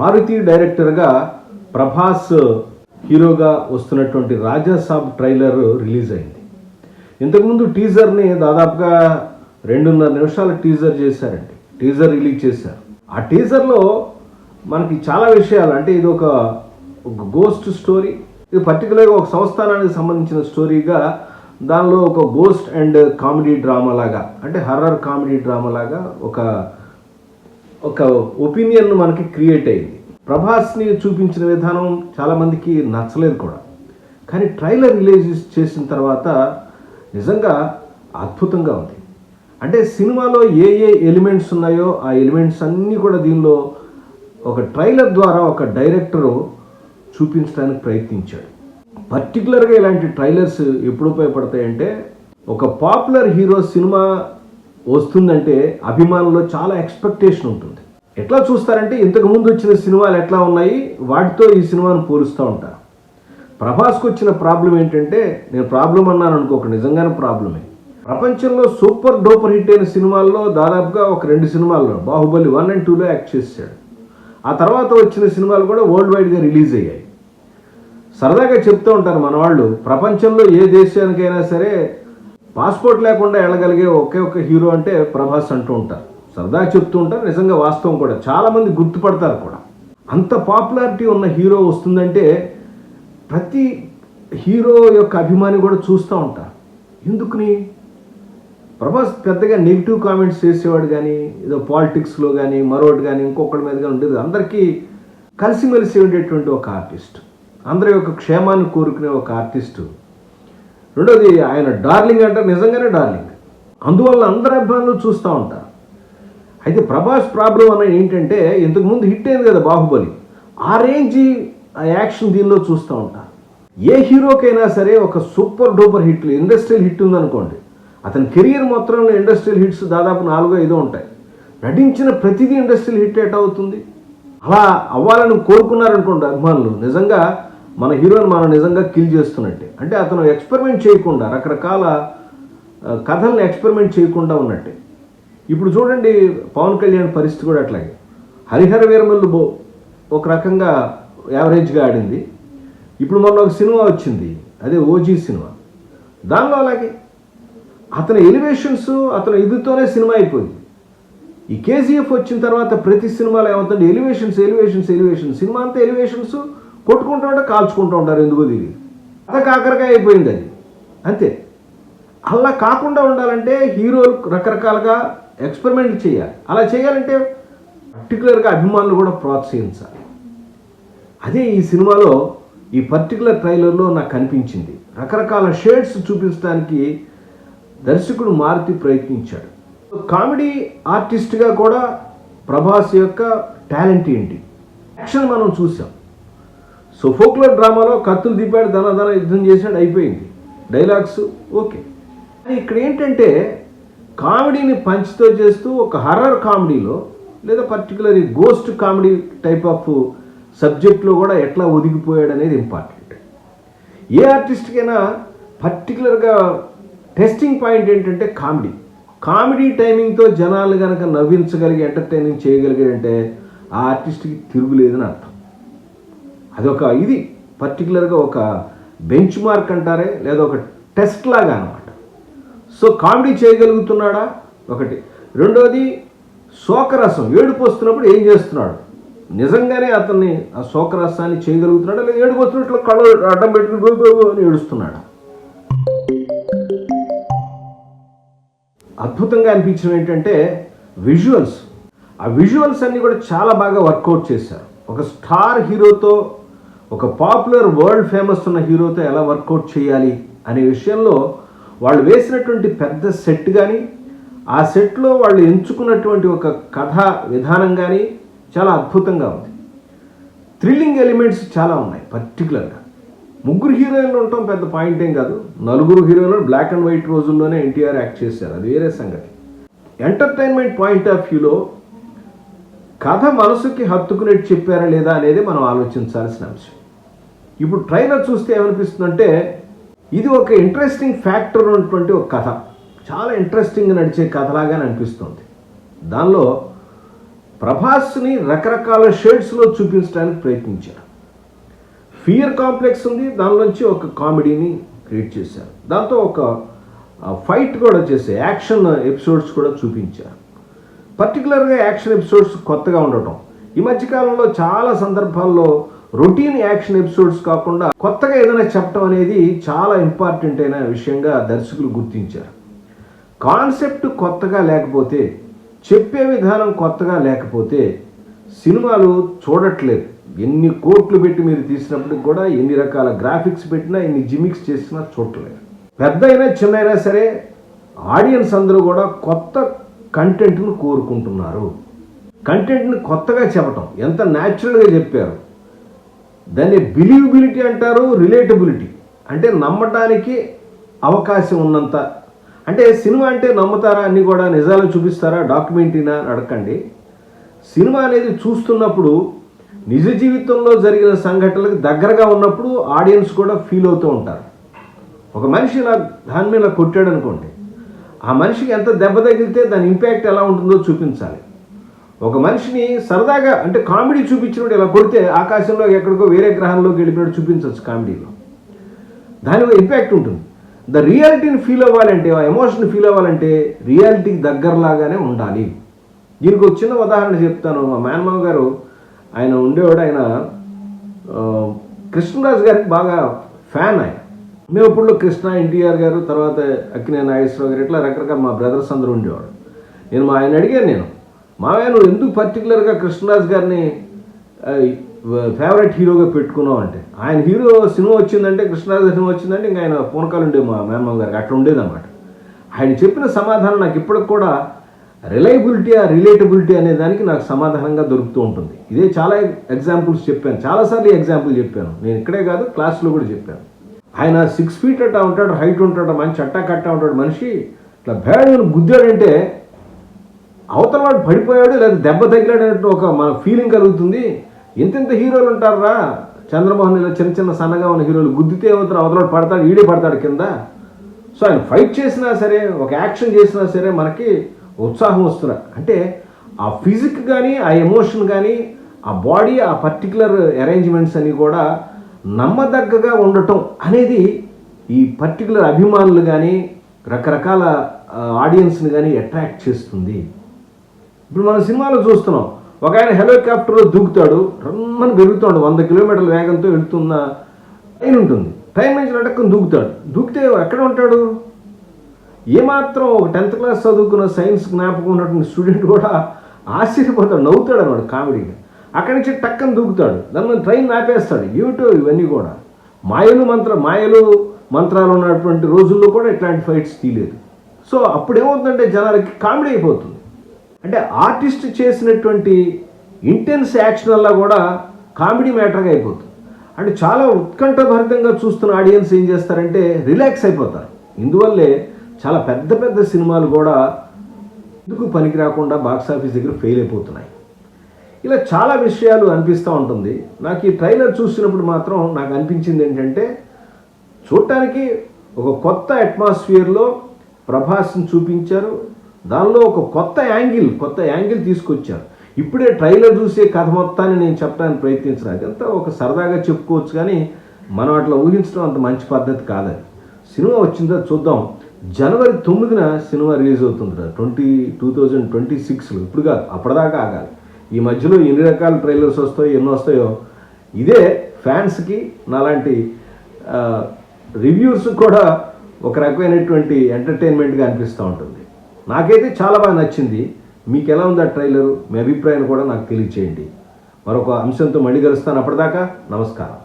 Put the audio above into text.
మారుతి డైరెక్టర్గా ప్రభాస్ హీరోగా వస్తున్నటువంటి రాజా సాబ్ ట్రైలర్ రిలీజ్ అయింది. ఇంతకుముందు టీజర్ని దాదాపుగా 2.5 నిమిషాల టీజర్ చేశారండి. టీజర్ రిలీజ్ చేశారు. ఆ టీజర్లో మనకి చాలా విషయాలు, అంటే ఇది ఒక గోస్ట్ స్టోరీ, ఇది పర్టికులర్గా ఒక సంస్థానానికి సంబంధించిన స్టోరీగా, దానిలో ఒక గోస్ట్ అండ్ కామెడీ డ్రామా లాగా, అంటే హర్రర్ కామెడీ డ్రామా లాగా ఒక ఒపీనియన్ మనకి క్రియేట్ అయింది. ప్రభాస్ని చూపించిన విధానం చాలామందికి నచ్చలేదు కూడా, కానీ ట్రైలర్ రిలీజ్ చేసిన తర్వాత నిజంగా అద్భుతంగా ఉంది. అంటే సినిమాలో ఏ ఎలిమెంట్స్ ఉన్నాయో ఆ ఎలిమెంట్స్ అన్నీ కూడా దీనిలో ఒక ట్రైలర్ ద్వారా ఒక డైరెక్టరు చూపించడానికి ప్రయత్నించాడు. పర్టికులర్గా ఇలాంటి ట్రైలర్స్ ఎప్పుడు ఉపయోగపడతాయంటే, ఒక పాపులర్ హీరో సినిమా వస్తుందంటే అభిమానుల్లో చాలా ఎక్స్పెక్టేషన్ ఉంటుంది. ఎట్లా చూస్తారంటే, ఇంతకుముందు వచ్చిన సినిమాలు ఎట్లా ఉన్నాయి వాటితో ఈ సినిమాను పోలుస్తూ ఉంటారు. ప్రభాస్కి వచ్చిన ప్రాబ్లం ఏంటంటే, నేను ప్రాబ్లం అన్నాను అనుకోక, నిజంగానే ప్రాబ్లమే. ప్రపంచంలో సూపర్ డూపర్ హిట్ అయిన సినిమాల్లో దాదాపుగా ఒక 2 సినిమాల్లో, బాహుబలి 1 and 2లో యాక్ట్ చేశాడు. ఆ తర్వాత వచ్చిన సినిమాలు కూడా వరల్డ్ వైడ్గా రిలీజ్ అయ్యాయి. సరదాగా చెప్తూ ఉంటారు మన వాళ్ళు, ప్రపంచంలో ఏ దేశానికైనా సరే పాస్పోర్ట్ లేకుండా వెళ్ళగలిగే ఒకే ఒక హీరో అంటే ప్రభాస్ అంటూ ఉంటారు. సరదాగా చెప్తూ ఉంటారు, నిజంగా వాస్తవం కూడా. చాలామంది గుర్తుపడతారు కూడా. అంత పాపులారిటీ ఉన్న హీరో వస్తుందంటే ప్రతి హీరో యొక్క అభిమాని కూడా చూస్తూ ఉంటారు. ఎందుకని? ప్రభాస్ పెద్దగా నెగిటివ్ కామెంట్స్ చేసేవాడు కానీ, ఏదో పాలిటిక్స్లో కానీ మరొకటి కానీ ఇంకొకటి మీద కానీ ఉండేది. అందరికీ కలిసిమెలిసి ఉండేటువంటి ఒక ఆర్టిస్ట్, అందరి యొక్క క్షేమాన్ని కోరుకునే ఒక ఆర్టిస్టు. రెండోది, ఆయన డార్లింగ్ అంటే నిజంగానే డార్లింగ్. అందువల్ల అందరి అభిమానులు చూస్తూ ఉంటారు. అయితే ప్రభాస్ ప్రాబ్లం అనేది ఏంటంటే, ఇంతకుముందు హిట్ అయింది కదా బాహుబలి, ఆ రేంజ్ ఆ యాక్షన్ దీనిలో చూస్తూ ఉంటారు. ఏ హీరోకైనా సరే ఒక సూపర్ డూపర్ హిట్లు, ఇండస్ట్రియల్ హిట్ ఉందనుకోండి, అతని కెరియర్ మొత్తంలో ఇండస్ట్రియల్ హిట్స్ దాదాపు 4-5 ఉంటాయి. నటించిన ప్రతిదీ ఇండస్ట్రియల్ హిట్ ఎట్ అవుతుంది. అలా అవ్వాలని కోరుకున్నారనుకోండి అభిమానులు, నిజంగా మన హీరోని మనం నిజంగా కిల్ చేస్తున్నట్టే. అంటే అతను ఎక్స్పెరిమెంట్ చేయకుండా, రకరకాల కథల్ని ఎక్స్పెరిమెంట్ చేయకుండా ఉన్నట్టే. ఇప్పుడు చూడండి, పవన్ కళ్యాణ్ పరిస్థితి కూడా అట్లాగే. హరిహర వీరమల్లు ఒక రకంగా యావరేజ్గా ఆడింది. ఇప్పుడు మొన్న ఒక సినిమా వచ్చింది, అదే ఓజీ సినిమా. దానిలో అలాగే అతని ఎలివేషన్స్, అతను ఇదితోనే సినిమా అయిపోయింది. ఈ కేజీఎఫ్ వచ్చిన తర్వాత ప్రతి సినిమాలో ఏమవుతుంది, ఎలివేషన్స్. సినిమా అంతా ఎలివేషన్స్, కొట్టుకుంటూ ఉంటే కాల్చుకుంటూ ఉంటారు, ఎందుకో తెలియదు. అదే కాకరకాయ అయిపోయింది అది, అంతే. అలా కాకుండా ఉండాలంటే హీరోలు రకరకాలుగా ఎక్స్పెరిమెంట్లు చేయాలి. అలా చేయాలంటే పర్టికులర్గా అభిమానులు కూడా ప్రోత్సహించాలి. అదే ఈ సినిమాలో ఈ పర్టికులర్ ట్రైలర్లో నాకు కనిపించింది. రకరకాల షేడ్స్ చూపించడానికి దర్శకుడు మారుతి ప్రయత్నించాడు. కామెడీ ఆర్టిస్ట్గా కూడా ప్రభాస్ యొక్క టాలెంట్ ఏంటి, యాక్షన్ మనం చూసాం. సో ఫోక్లోర్ డ్రామాలో కత్తులు దిప్పాడు, ధన యుద్ధం చేశాడు, అయిపోయింది. Dialogues okay. కానీ ఇక్కడ ఏంటంటే, కామెడీని పంచ్తో చేస్తూ ఒక హర్రర్ కామెడీలో, లేదా పర్టికులర్ ఈ గోస్ట్ కామెడీ టైప్ ఆఫ్ సబ్జెక్ట్లో కూడా ఎట్లా ఒదిగిపోయాడు అనేది ఇంపార్టెంట్. ఏ ఆర్టిస్ట్కైనా పర్టికులర్గా టెస్టింగ్ పాయింట్ ఏంటంటే కామెడీ టైమింగ్తో జనాలు కనుక నవ్వించగలిగి ఎంటర్టైనింగ్ చేయగలిగాడంటే ఆ ఆర్టిస్ట్కి తిరుగులేదని అర్థం. అదొక ఇది పర్టికులర్గా ఒక బెంచ్ మార్క్ అంటారే, లేదా ఒక టెస్ట్ లాగా అనమాట. సో కామెడీ చేయగలుగుతున్నాడా ఒకటి. రెండోది, శోకరసం, ఏడుపు వస్తున్నప్పుడు ఏం చేస్తున్నాడు, నిజంగానే అతన్ని ఆ శోకరసాన్ని చేయగలుగుతున్నాడా, లేదా ఏడుపు వస్తున్నట్లు కళ్ళు అడ్డం పెట్టుకుని అని ఏడుస్తున్నాడా. అద్భుతంగా అనిపించడం ఏంటంటే విజువల్స్. ఆ విజువల్స్ అన్నీ కూడా చాలా బాగా వర్కౌట్ చేశారు. ఒక స్టార్ హీరోతో, ఒక పాపులర్ వరల్డ్ ఫేమస్ ఉన్న హీరోతో ఎలా వర్కౌట్ చేయాలి అనే విషయంలో వాళ్ళు వేసినటువంటి పెద్ద సెట్ కానీ, ఆ సెట్లో వాళ్ళు ఎంచుకున్నటువంటి ఒక కథా విధానం కానీ చాలా అద్భుతంగా ఉంది. థ్రిల్లింగ్ ఎలిమెంట్స్ చాలా ఉన్నాయి. పర్టికులర్గా 3 హీరోయిన్లు ఉండటం పెద్ద పాయింట్ ఏం కాదు. 4 హీరోయిన్లు బ్లాక్ అండ్ వైట్ రోజుల్లోనే ఎన్టీఆర్ యాక్ట్ చేశారు, అది వేరే సంగతి. ఎంటర్టైన్మెంట్ పాయింట్ ఆఫ్ వ్యూలో కథ మనసుకి హత్తుకునేట్టు చెప్పారా లేదా అనేది మనం ఆలోచించాల్సిన అంశం. ఇప్పుడు ట్రైలర్ చూస్తే ఏమనిపిస్తుందంటే, ఇది ఒక ఇంట్రెస్టింగ్ ఫ్యాక్టర్ ఉన్నటువంటి ఒక కథ, చాలా ఇంట్రెస్టింగ్ నడిచే కథలాగా అనిపిస్తుంది. దానిలో ప్రభాస్ని రకరకాల షేడ్స్లో చూపించడానికి ప్రయత్నించారు. ఫియర్ కాంప్లెక్స్ ఉంది, దానిలోంచి ఒక కామెడీని క్రియేట్ చేశారు. దాంతో ఒక ఫైట్ కూడా చేసే యాక్షన్ ఎపిసోడ్స్ కూడా చూపించారు. పర్టికులర్గా యాక్షన్ ఎపిసోడ్స్ కొత్తగా ఉండటం, ఈ మధ్యకాలంలో చాలా సందర్భాల్లో రొటీన్ యాక్షన్ ఎపిసోడ్స్ కాకుండా కొత్తగా ఏదైనా చెప్పడం అనేది చాలా ఇంపార్టెంట్ అయిన విషయంగా దర్శకులు గుర్తించారు. కాన్సెప్ట్ కొత్తగా లేకపోతే, చెప్పే విధానం కొత్తగా లేకపోతే సినిమాలు చూడట్లేదు. ఎన్ని కోట్లు పెట్టి మీరు తీసినప్పటికి కూడా, ఎన్ని రకాల గ్రాఫిక్స్ పెట్టినా, ఎన్ని జిమిక్స్ చేసినా చూడట్లేదు. పెద్ద అయినా చిన్న అయినా సరే ఆడియన్స్ అందరూ కూడా కొత్త కంటెంట్ను కోరుకుంటున్నారు. కంటెంట్ని కొత్తగా చెప్పటం, ఎంత న్యాచురల్గా చెప్పారు. దాన్ని బిలీవబిలిటీ అంటారు, రిలేటబిలిటీ అంటే నమ్మటానికి అవకాశం ఉన్నంత. అంటే సినిమా అంటే నమ్ముతారా, అన్నీ కూడా నిజాలు చూపిస్తారా, డాక్యుమెంటరీనా అని అడగండి. సినిమా అనేది చూస్తున్నప్పుడు నిజ జీవితంలో జరిగిన సంఘటనలకు దగ్గరగా ఉన్నప్పుడు ఆడియన్స్ కూడా ఫీల్ అవుతూ ఉంటారు. ఒక మనిషి ఇలా దాని మీద కొట్టాడు అనుకోండి, ఆ మనిషికి ఎంత దెబ్బ తగిలితే దాని ఇంపాక్ట్ ఎలా ఉంటుందో చూపించాలి. ఒక మనిషిని సరదాగా అంటే కామెడీ చూపించినప్పుడు ఇలా కొడితే ఆకాశంలో ఎక్కడికో వేరే గ్రహంలోకి వెళ్ళిపోయినట్టు చూపించవచ్చు కామెడీలో, దాని ఇంపాక్ట్ ఉంటుంది. ద రియాలిటీని ఫీల్ అవ్వాలంటే, ఆ ఎమోషన్ ఫీల్ అవ్వాలంటే రియాలిటీకి దగ్గరలాగానే ఉండాలి. దీనికి ఒక చిన్న ఉదాహరణ చెప్తాను. మా మేనమామ గారు ఆయన ఉండేవాడు, ఆయన కృష్ణరాజు గారికి బాగా ఫ్యాన్. ఆయన మేము ఇప్పుడు కృష్ణ, ఎన్టీఆర్ గారు, తర్వాత అక్కినేని నాగేశ్వరరావు గారు, ఇట్లా రకరకాల మా బ్రదర్స్ అందరూ ఉండేవాడు. నేను ఆయన అడిగాను, మావయ్య నువ్వు ఎందుకు పర్టికులర్గా కృష్ణరాజు గారిని ఫేవరెట్ హీరోగా పెట్టుకున్నావు అంటే, ఆయన హీరో సినిమా వచ్చిందంటే, కృష్ణరాజు సినిమా వచ్చిందంటే ఇంకా ఆయన పూనకాలు ఉండేవి మా మేనమామ గారికి, అట్లా ఉండేదన్నమాట. ఆయన చెప్పిన సమాధానం నాకు ఇప్పటికి కూడా రిలయబిలిటీ, రిలేటబిలిటీ అనే దానికి నాకు సమాధానంగా దొరుకుతూ ఉంటుంది. ఇదే చాలా ఎగ్జాంపుల్స్ చెప్పాను, చాలాసార్లు ఎగ్జాంపుల్ చెప్పాను. నేను ఇక్కడే కాదు, క్లాస్లో కూడా చెప్పాను. ఆయన 6 feet అట్టా ఉంటాడు, హైట్ ఉంటాడు, మంచి అట్టా కట్టా ఉంటాడు మనిషి. ఇట్లా భేడని గుద్దాడంటే అవతల వాడు పడిపోయాడు లేదా దెబ్బ తగిలాడంటే ఒక మన ఫీలింగ్ కలుగుతుంది. ఎంతెంత హీరోలు ఉంటారా, చంద్రమోహన్ ఇలా చిన్న చిన్న సన్నగా ఉన్న హీరోలు గుద్దితే అవుతారు, అవతల పడతాడు, ఈడే పడతాడు కింద. సో ఆయన ఫైట్ చేసినా సరే, ఒక యాక్షన్ చేసినా సరే మనకి ఉత్సాహం వస్తున్నా అంటే ఆ ఫిజిక్ కానీ, ఆ ఎమోషన్ కానీ, ఆ బాడీ, ఆ పర్టికులర్ అరేంజ్మెంట్స్ అని కూడా నమ్మదగ్గగా ఉండటం అనేది ఈ పర్టికులర్ అభిమానులు కానీ, రకరకాల ఆడియన్స్ని కానీ అట్రాక్ట్ చేస్తుంది. ఇప్పుడు మన సినిమాలో చూస్తున్నాం, ఒక ఆయన హెలికాప్టర్లో దూకుతాడు, రమ్మని పెరుగుతాడు, 100 kilometers వేగంతో వెళుతున్న ట్రైన్ ఉంటుంది, ట్రైన్ నుంచి నడక్కని దూకుతాడు. దూకితే ఎక్కడ ఉంటాడు? ఏమాత్రం ఒక 10th class చదువుకున్న సైన్స్ జ్ఞాపకం ఉన్నటువంటి స్టూడెంట్ కూడా ఆశ్చర్యపోతాడు, నవ్వుతాడు అన్నమాట కామెడీగా. అక్కడి నుంచి టక్కని దూకుతాడు, దాన్ని ట్రైన్ ఆపేస్తాడు. ఏమిటో ఇవన్నీ కూడా మాయలు మంత్రాలు ఉన్నటువంటి రోజుల్లో కూడా ఇట్లాంటి ఫైట్స్ తీయలేదు. సో అప్పుడు ఏమవుతుందంటే జనాలకి కామెడీ అయిపోతుంది. అంటే ఆర్టిస్ట్ చేసినటువంటి ఇంటెన్స్ యాక్షన్ వల్ల కూడా కామెడీ మ్యాటర్గా అయిపోతుంది. అంటే చాలా ఉత్కంఠభరితంగా చూస్తున్న ఆడియన్స్ ఏం చేస్తారంటే రిలాక్స్ అయిపోతారు. ఇందువల్లే చాలా పెద్ద పెద్ద సినిమాలు కూడా ఎందుకు పనికి రాకుండా బాక్సాఫీస్ దగ్గర ఫెయిల్ అయిపోతున్నాయి. ఇలా చాలా విషయాలు అనిపిస్తూ ఉంటుంది. నాకు ఈ ట్రైలర్ చూసినప్పుడు మాత్రం నాకు అనిపించింది ఏంటంటే, చూడటానికి ఒక కొత్త అట్మాస్ఫియర్లో ప్రభాస్ని చూపించారు. దానిలో ఒక కొత్త యాంగిల్ తీసుకొచ్చారు. ఇప్పుడే ట్రైలర్ చూసే కథ మొత్తాన్ని నేను చెప్పడానికి ప్రయత్నించను. అదంతా ఒక సరదాగా చెప్పుకోవచ్చు, కానీ మనం అట్లా ఊహించడం అంత మంచి పద్ధతి కాదని. సినిమా వచ్చిందో చూద్దాం. January 9న సినిమా రిలీజ్ అవుతుంది 2026లో. ఇప్పుడు కాదు, అప్పటిదాకా ఆగాలి. ఈ మధ్యలో ఎన్ని రకాల ట్రైలర్స్ వస్తాయో, ఎన్నో వస్తాయో. ఇదే ఫ్యాన్స్కి, నాలాంటి రివ్యూస్ కూడా ఒక రకమైనటువంటి ఎంటర్టైన్మెంట్గా అనిపిస్తూ ఉంటుంది. నాకైతే చాలా బాగా నచ్చింది. మీకు ఎలా ఉంది ఆ ట్రైలరు? మీ అభిప్రాయాన్ని కూడా నాకు తెలియచేయండి. మరొక అంశంతో మళ్ళీ కలుస్తాను. అప్పటిదాకా నమస్కారం.